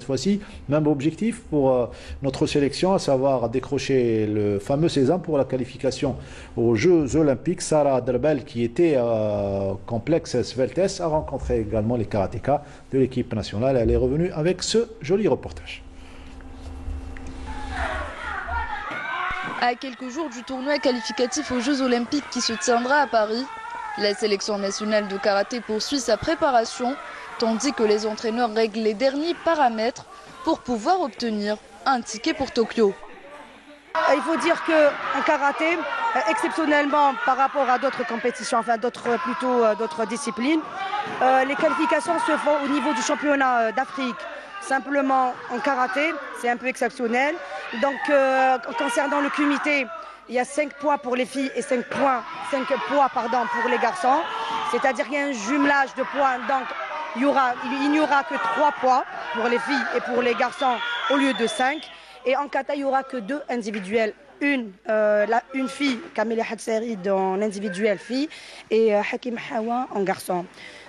fois-ci, même objectif pour notre sélection, à savoir décrocher le fameux sésame pour la qualification aux Jeux Olympiques. Sarah Derbel, qui était complexe Sveltes, a rencontré également les karatékas de l'équipe nationale. Elle est revenue avec ce joli reportage. À quelques jours du tournoi qualificatif aux Jeux Olympiques qui se tiendra à Paris, la sélection nationale de karaté poursuit sa préparation, tandis que les entraîneurs règlent les derniers paramètres pour pouvoir obtenir un ticket pour Tokyo. Il faut dire qu'en karaté, exceptionnellement par rapport à d'autres compétitions, enfin d'autres disciplines, les qualifications se font au niveau du championnat d'Afrique. Simplement en karaté, c'est un peu exceptionnel. Donc concernant le comité, il y a 5 poids pour les filles et 5 poids pour les garçons. C'est-à-dire qu'il y a un jumelage de poids. Donc il n'y aura que 3 poids pour les filles et pour les garçons au lieu de 5. Et en kata, il n'y aura que 2 individuels. Une fille, Kamila Hadsarid en individuel fille, et Hakim Hawa en garçon.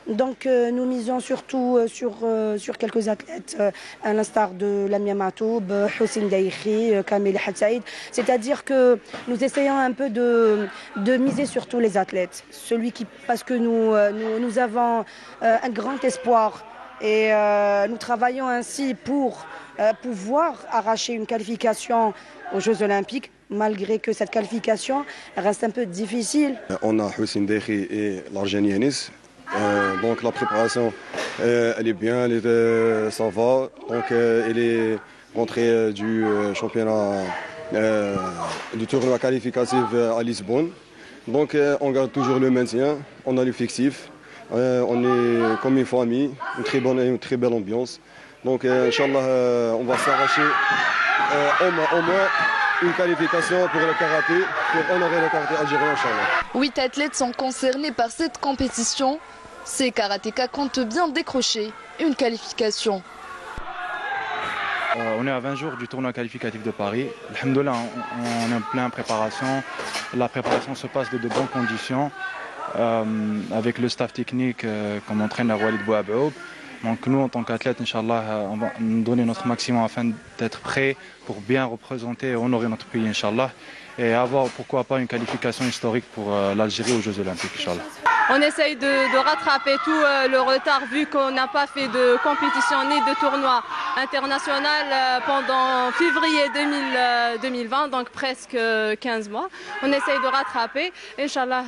Donc nous misons surtout sur quelques athlètes, à l'instar de Lamia Matoub, Hossein Daïkhi, Kamila Hadsarid. C'est-à-dire que nous essayons un peu de miser sur tous les athlètes. Parce que nous avons un grand espoir et nous travaillons ainsi pour pouvoir arracher une qualification aux Jeux Olympiques, malgré que cette qualification reste un peu difficile. On a Hossein Daïkhi et l'Arjani Yanis. Donc la préparation, elle est bien, ça va. Donc elle est rentrée du championnat, du tournoi qualificatif à Lisbonne. Donc on garde toujours le maintien, on a l'effectif, on est comme une famille, une très belle ambiance. Donc Inch'Allah, on va s'arracher au moins une qualification pour le karaté, pour honorer le karaté algérien, Inch'Allah. 8 athlètes sont concernés par cette compétition. Ces karatékas comptent bien décrocher une qualification. On est à 20 jours du tournoi qualificatif de Paris. Alhamdoulilah, on est en pleine préparation. La préparation se passe de bonnes conditions avec le staff technique comme entraîneur Walid Bouabaoub. Donc nous, en tant qu'athlètes, Inch'Allah, on va nous donner notre maximum afin d'être prêts pour bien représenter et honorer notre pays, Inch'Allah, et avoir, pourquoi pas, une qualification historique pour l'Algérie aux Jeux Olympiques, Inch'Allah. On essaye de rattraper tout le retard vu qu'on n'a pas fait de compétition ni de tournoi international pendant février 2020, donc presque 15 mois. On essaye de rattraper. Inch'Allah,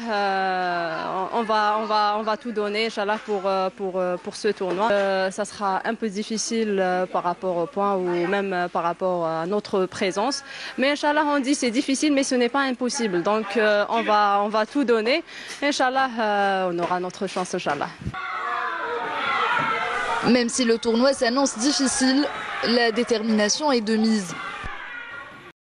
on va tout donner, Inch'Allah, pour ce tournoi. Ça sera un peu difficile par rapport au point ou même par rapport à notre présence. Mais Inch'Allah, on dit c'est difficile, mais ce n'est pas impossible. Donc on va tout donner. Inch'Allah, on aura notre chance, Inch'Allah. Même si le tournoi s'annonce difficile, la détermination est de mise.